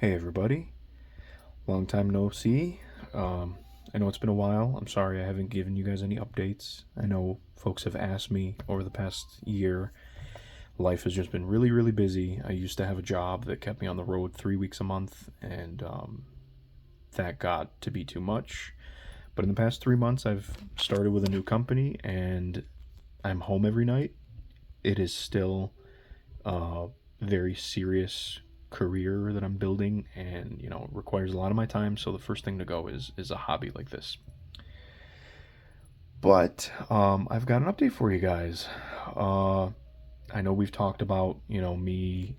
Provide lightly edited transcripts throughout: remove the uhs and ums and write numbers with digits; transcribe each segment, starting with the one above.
Hey everybody, long time no see. I know it's been a while. I'm sorry I haven't given you guys any updates. I know folks have asked me over the past year. Life has just been really, really busy. I used to have a job that kept me on the road 3 weeks a month, and that got to be too much. But in the past 3 months, I've started with a new company, and I'm home every night. It is still a very serious career that I'm building, and it requires a lot of my time. So the first thing to go is a hobby like this. But I've got an update for you guys. Uh, I know we've talked about me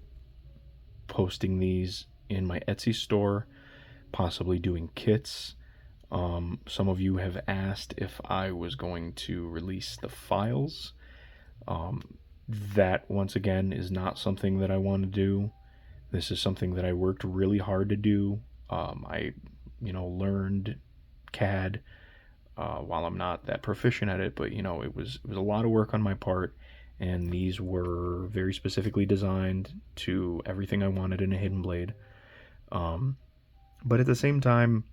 posting these in my Etsy store, possibly doing kits. Some of you have asked if I was going to release the files. Um, that once again is not something that I want to do. This is something that I worked really hard to do. I learned CAD while I'm not that proficient at it, but it was a lot of work on my part, and these were very specifically designed to everything I wanted in a hidden blade. Um, but at the same time,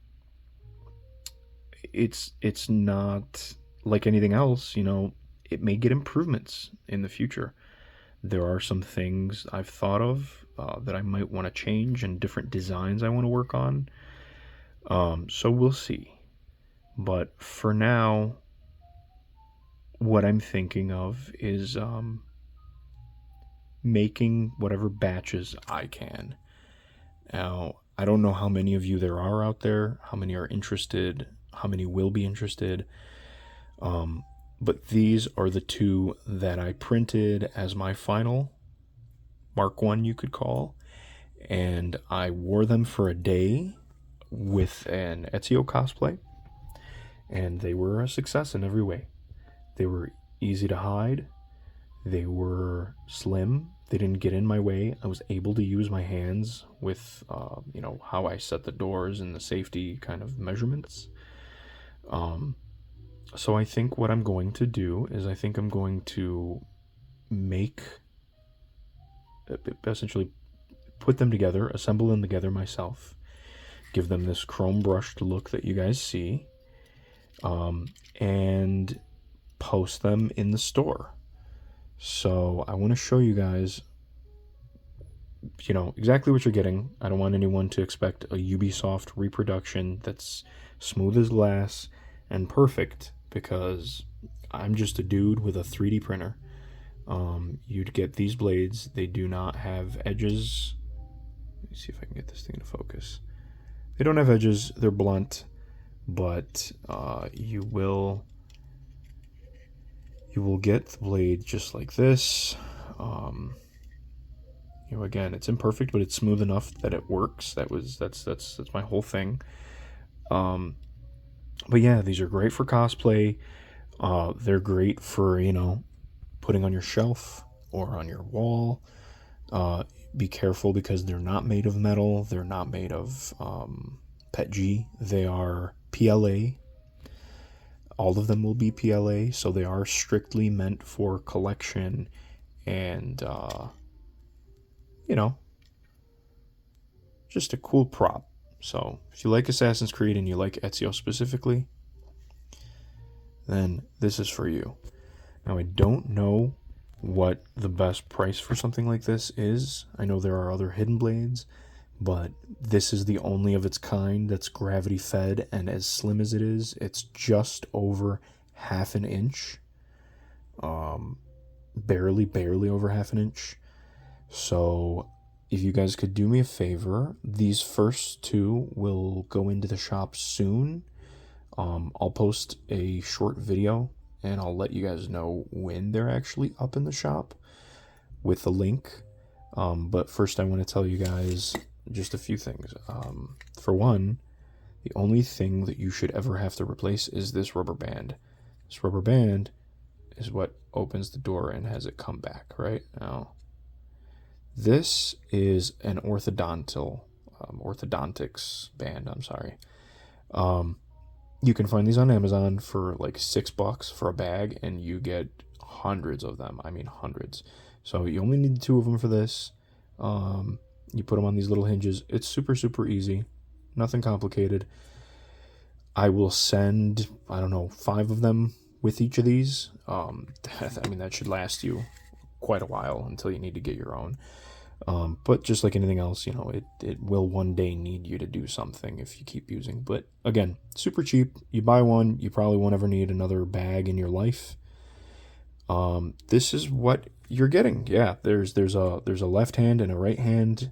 it's not like anything else. It may get improvements in the future. There are some things I've thought of that I might want to change and different designs I want to work on. So we'll see. But for now, what I'm thinking of is making whatever batches I can. Now, I don't know how many of you there are out there, how many are interested, how many will be interested. Um, but these are the two that I printed as my final Mark 1, you could call. And I wore them for a day with an Ezio cosplay, and they were a success in every way. They were easy to hide, they were slim, they didn't get in my way. I was able to use my hands with, how I set the doors and the safety kind of measurements. Um, so I think what I'm going to do is I think I'm going to make, essentially put them together, assemble them together myself, give them this chrome brushed look that you guys see, and post them in the store. So I want to show you guys, exactly what you're getting. I don't want anyone to expect a Ubisoft reproduction that's smooth as glass and perfect, because I'm just a dude with a 3D printer. You'd get these blades. They do not have edges. Let me see if I can get this thing to focus. They don't have edges. They're blunt, but you will get the blade just like this. Again, it's imperfect, but it's smooth enough that it works. That's my whole thing. But yeah, these are great for cosplay. They're great for putting on your shelf or on your wall. Be careful because they're not made of metal. They're not made of PETG. They are PLA. All of them will be PLA, so they are strictly meant for collection and, just a cool prop. So if you like Assassin's Creed and you like Ezio specifically, then this is for you. Now, I don't know what the best price for something like this is. I know there are other hidden blades, but this is the only of its kind that's gravity fed, and as slim as it is, it's just over half an inch. Barely over half an inch. So if you guys could do me a favor, these first two will go into the shop soon. I'll post a short video and I'll let you guys know when they're actually up in the shop with the link. But first I want to tell you guys just a few things. For one, the only thing that you should ever have to replace is this rubber band. This rubber band is what opens the door and has it come back, right? Now, this is an orthodontics band, I'm sorry. You can find these on Amazon for like $6 for a bag, and you get hundreds of them. I mean, hundreds. So you only need two of them for this. You put them on these little hinges. It's super, super easy. Nothing complicated. I will send, I don't know, 5 of them with each of these. I mean, that should last you quite a while until you need to get your own. But just like anything else, you know, it will one day need you to do something if you keep using. But again, super cheap. You buy one, you probably won't ever need another bag in your life. This is what you're getting. Yeah, there's a left hand and a right hand.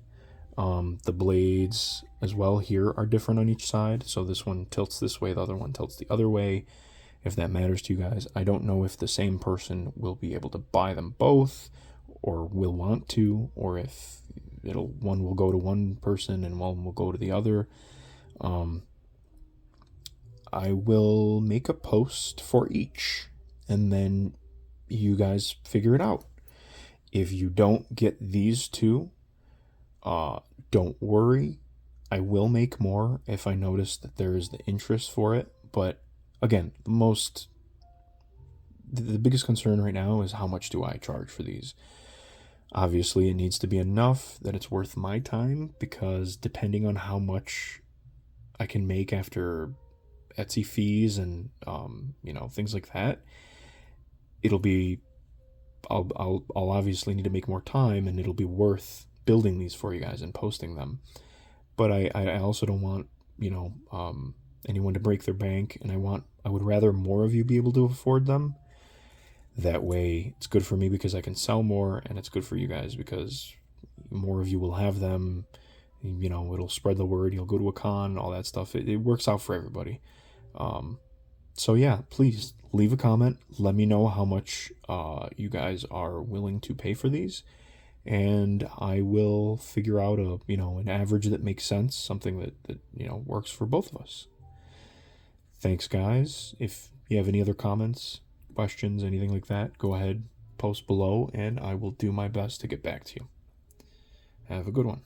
The blades as well here are different on each side. So this one tilts this way, the other one tilts the other way. If that matters to you guys, I don't know if the same person will be able to buy them both or will want to, or if one will go to one person and one will go to the other. I will make a post for each, and then you guys figure it out. If you don't get these two, don't worry. I will make more if I notice that there is the interest for it. But again, the biggest concern right now is how much do I charge for these? Obviously, it needs to be enough that it's worth my time, because depending on how much I can make after Etsy fees and things like that, I'll obviously need to make more time, and it'll be worth building these for you guys and posting them. But I also don't want anyone to break their bank, and I would rather more of you be able to afford them. That way it's good for me because I can sell more, and it's good for you guys because more of you will have them. It'll spread the word. You'll go to a con, all that stuff. It works out for everybody. So yeah, please leave a comment. Let me know how much you guys are willing to pay for these, and I will figure out an average that makes sense, something that works for both of us. Thanks, guys. If you have any other comments, questions, anything like that, go ahead, post below, and I will do my best to get back to you. Have a good one.